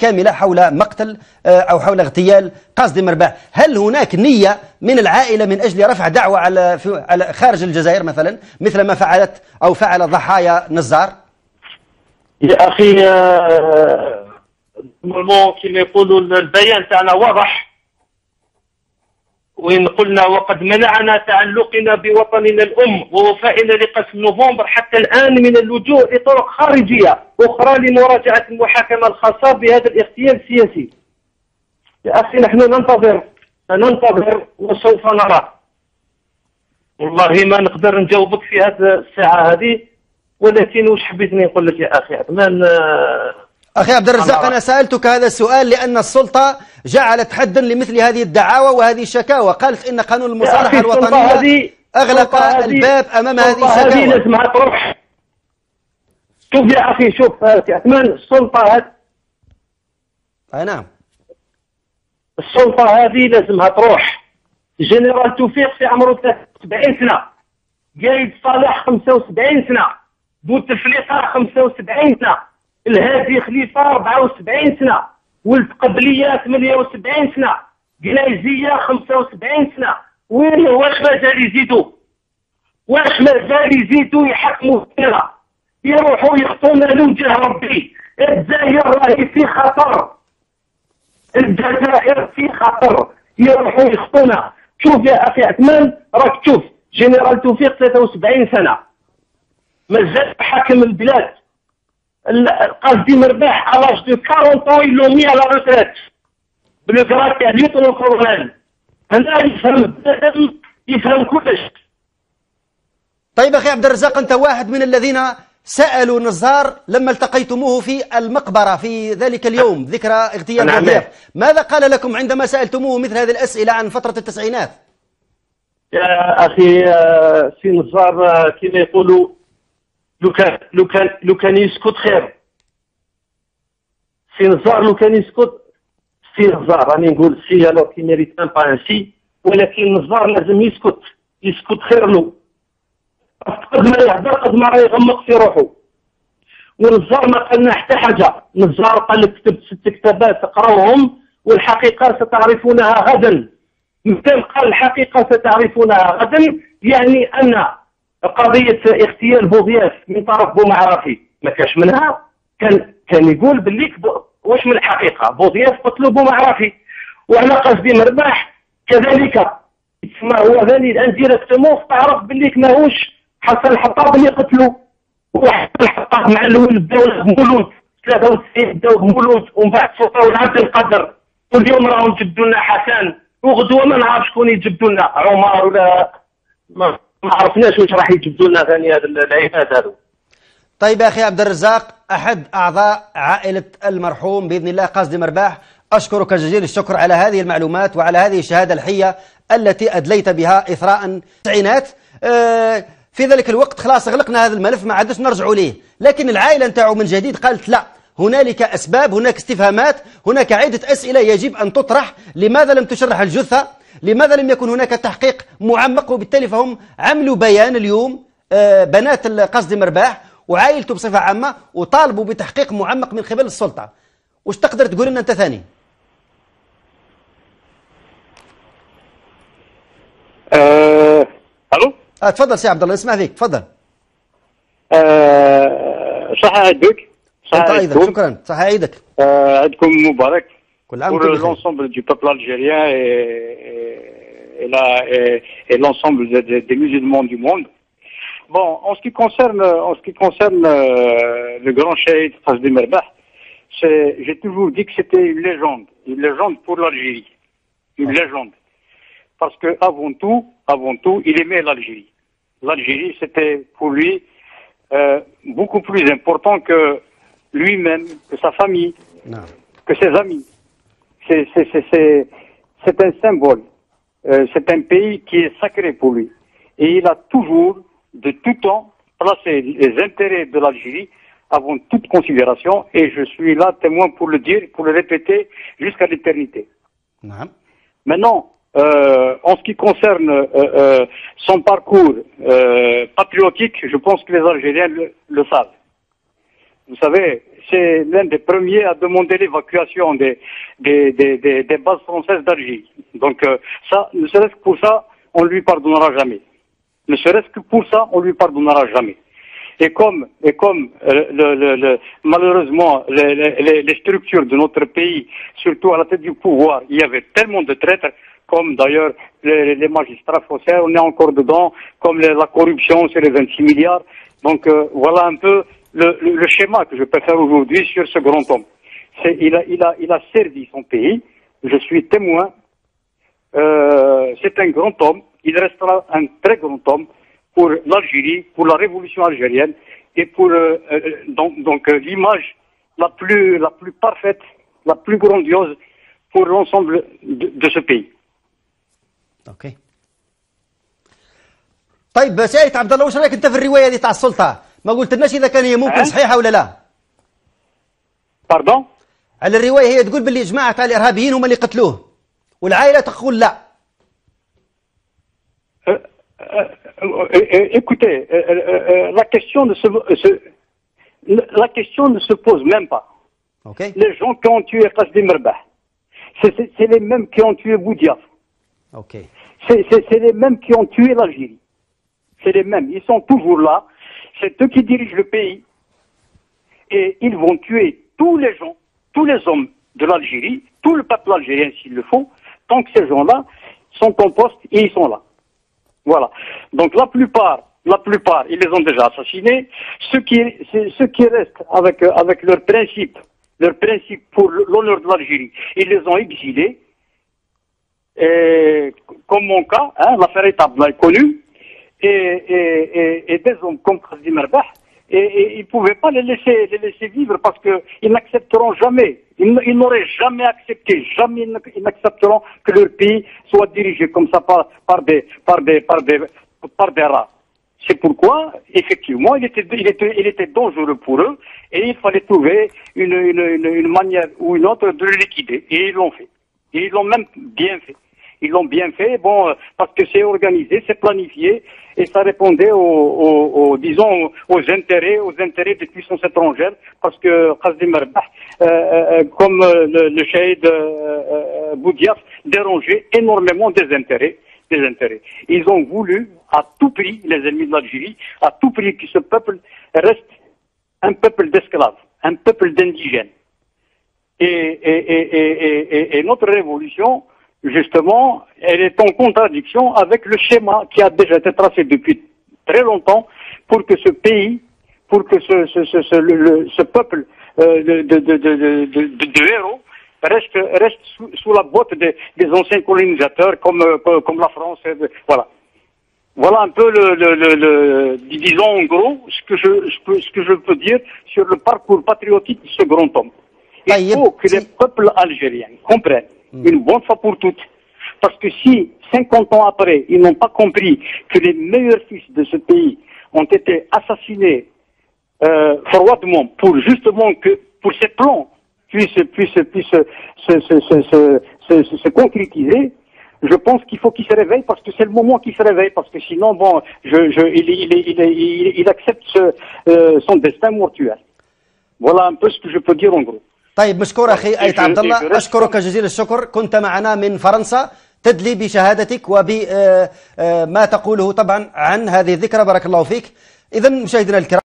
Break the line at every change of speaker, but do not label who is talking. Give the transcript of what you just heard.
كاملة حول مقتل أو حول اغتيال قاصد مرباح. هل هناك نية من العائلة من أجل رفع دعوة على خارج الجزائر مثلا مثل ما فعلت أو فعل ضحايا نزار؟
يا أخي كما يقولوا البيان تاعنا واضح، وإن قلنا وقد منعنا تعلقنا بوطننا الأم ووفائنا لقسم نوفمبر حتى الآن من اللجوء لطرق خارجية أخرى لمراجعة المحاكمة الخاصة بهذا الاغتيال السياسي. يا أخي نحن ننتظر وسوف نرى. والله ما نقدر نجاوبك في هذه الساعة هذه، ولكن وش حبيتني نقول لك يا أخي عثمان؟
أخي عبد الرزاق، أنا سألتك هذا السؤال لأن السلطة جعلت حدا لمثل هذه الدعاوى وهذه الشكاوى، قالت إن قانون المصالحة الوطنية أغلق الباب أمام هذه الشكاوى.
هذه لازمها تروح. شوف يا أخي، شوف يا عثمان، السلطة هذه
نعم،
السلطة هذه لازمها تروح. جنرال توفيق في عمره 73 سنة، قايد صالح 75 سنة، بوتفليقة 75 سنة، الهادي خليفة 74 سنة، ولد قبلية 78 سنة، قنايزية 75 سنة. وين واش مازال يزيدوا؟ واش مازال يزيدوا يحكموا فينا؟ يروحوا يخطونا لوجه ربي. الجزائر راهي في خطر، الجزائر في خطر، يروحوا يخطونا. شوف يا أخي عثمان، راك تشوف جنرال توفيق 73 سنة مازال حاكم البلاد. قصدي مرباح على لاج دو 40 طون يلومي على روتريت بلو كرات تاع ليوتون كولونيل. هنا يفهم بنادم، يفهم كلش.
طيب أخي عبد الرزاق، أنت واحد من الذين سألوا نزار لما التقيتموه في المقبرة في ذلك اليوم ذكرى اغتيال بوضياف. ماذا قال لكم عندما سألتموه مثل هذه الأسئلة عن فترة التسعينات؟
يا أخي سي نزار كما يقولوا لو كان يسكت خير. سي نزار لو كان يسكت، سي نزار راني نقول سي الوغ كي ميريت ان با ان سي، ولكن نزار لازم يسكت خير له. قد ما يهدر قد ما يغمق في روحه. ونزار ما قالنا حتى حاجه. نزار قال لك كتبت 6 كتابات تقراوهم والحقيقه ستعرفونها غدا. متى قال الحقيقه ستعرفونها غدا، يعني ان قضيه اغتيال بوضياف من طرف بومعرفي ما كاش منها. كان يقول باللي واش من الحقيقه بوضياف قتلوا بومعرفي، وعلى قصدي مرباح كذلك. ما هو ذاني الان ديريكتومون تعرف باللي ماهوش حسن الحطاب اللي قتلوا، وحسن الحطاب مع الولد بداو مولود 93 بداو مولود، ومن بعد سلطه عبد القادر، واليوم راهم جبدوا لنا حسن، وغدوه ما نعرف شكون يجبدوا لنا، عمر ولا ما عرفناش واش راح يجبدوا لنا ثاني هذا العباد هذو.
طيب يا أخي عبد الرزاق، أحد أعضاء عائلة المرحوم بإذن الله قاصد مرباح، أشكرك جزيل الشكر على هذه المعلومات وعلى هذه الشهادة الحية التي أدليت بها إثراء التسعينات. في ذلك الوقت خلاص غلقنا هذا الملف، ما عادش نرجعوا ليه، لكن العائلة نتاعو من جديد قالت لا، هنالك أسباب، هناك استفهامات، هناك عدة أسئلة يجب أن تطرح. لماذا لم تشرح الجثة؟ لماذا لم يكن هناك تحقيق معمق؟ وبالتالي فهم عملوا بيان اليوم، بنات قصد مرباح وعائلته بصفة عامة، وطالبوا بتحقيق معمق من قبل السلطة. وش تقدر تقول لنا أنت ثاني؟
الو
تفضل سي عبد الله، نسمع فيك، تفضل.
صحة عيدك.
أنت أيضا شكرا، صحة عيدك.
عيدكم مبارك.
كل عام
pour l'ensemble du peuple algérien et l'ensemble des musulmans du monde. Bon, en ce qui concerne le grand cheikh Qasdi Merbah, j'ai toujours dit que c'était une légende pour l'Algérie, une légende. Parce que avant tout, il aimait l'Algérie. L'Algérie, c'était pour lui beaucoup plus important que lui-même, que sa famille, que ses amis. C'est un symbole. C'est un pays qui est sacré pour lui. Et il a toujours, de tout temps, placé les intérêts de l'Algérie avant toute considération. Et je suis là témoin pour le dire, pour le répéter jusqu'à l'éternité. Maintenant, en ce qui concerne son parcours patriotique, je pense que les Algériens le savent. Vous savez, c'est l'un des premiers à demander l'évacuation des bases françaises d'Algérie. Donc ça, ne serait-ce que pour ça, on lui pardonnera jamais. Ne serait-ce que pour ça, on lui pardonnera jamais. Et comme malheureusement les structures de notre pays, surtout à la tête du pouvoir, il y avait tellement de traîtres, comme d'ailleurs les magistrats français, on est encore dedans, comme la corruption sur les 26 milliards. Donc voilà un peu le schéma que je peux faire aujourd'hui sur ce grand homme. Il a servi son pays, je suis témoin, c'est un grand homme, il restera un très grand homme pour l'Algérie, pour la révolution algérienne et pour donc l'image la plus parfaite, la plus grandiose pour l'ensemble de ce pays.
اوكي. طيب سيد عبد الله، وش رايك انت في الروايه دي تاع السلطه؟ ما قلت لناش اذا كان هي ممكن صحيحه ولا لا؟
باردون؟
على الروايه هي تقول باللي جماعه تاع الارهابيين هم اللي قتلوه والعائله تقول لا.
Écoutez, la question ne se pose même pas.
Okay.
Les gens qui ont tué Qasdi Merbah, c'est les mêmes qui ont tué Boudiaf.
Okay.
C'est les mêmes qui ont tué l'Algérie. C'est les mêmes. Ils sont toujours là. C'est eux qui dirigent le pays. Et ils vont tuer tous les gens, tous les hommes de l'Algérie, tout le peuple algérien s'il le faut, tant que ces gens-là sont en poste et ils sont là. Voilà. Donc la plupart, ils les ont déjà assassinés. Ceux qui restent avec leurs principes pour l'honneur de l'Algérie, ils les ont exilés. Et, comme mon cas, l'affaire Etabla est connue, et des hommes comme Qasdi Merbah, et ils ne pouvaient pas les laisser vivre parce qu'ils n'accepteront jamais, ils n'auraient jamais accepté, jamais ils n'accepteront que leur pays soit dirigé comme ça par des rats. C'est pourquoi, effectivement, il était dangereux pour eux et il fallait trouver une manière ou une autre de le liquider. Et ils l'ont fait. Et ils l'ont même bien fait. Ils l'ont bien fait, bon, parce que c'est organisé, c'est planifié, et ça répondait aux intérêts des puissances étrangères, parce que Qasdi Merbah, comme le Shahid Boudiaf, dérangeait énormément des intérêts. Ils ont voulu, à tout prix, les ennemis de l'Algérie, à tout prix que ce peuple reste un peuple d'esclaves, un peuple d'indigènes. Et notre révolution, justement, elle est en contradiction avec le schéma qui a déjà été tracé depuis très longtemps pour que ce pays, pour que ce peuple de héros reste sous la botte des anciens colonisateurs comme la France. Voilà. Voilà un peu disons en gros ce que je peux dire sur le parcours patriotique de ce grand homme. Il faut que les peuples algériens comprennent une bonne fois pour toutes. Parce que si, 50 ans après, ils n'ont pas compris que les meilleurs fils de ce pays ont été assassinés froidement pour justement que pour ces plans puissent se concrétiser, je pense qu'il faut qu'ils se réveillent parce que c'est le moment qu'ils se réveillent parce que sinon, bon, il accepte son destin mortuaire. Voilà un peu ce que je peux dire en gros.
طيب مشكور أخي أيت عبد الله، أشكرك جزيل الشكر. كنت معنا من فرنسا تدلي بشهادتك وبما تقوله طبعا عن هذه الذكرى. بارك الله فيك. إذن مشاهدينا الكرام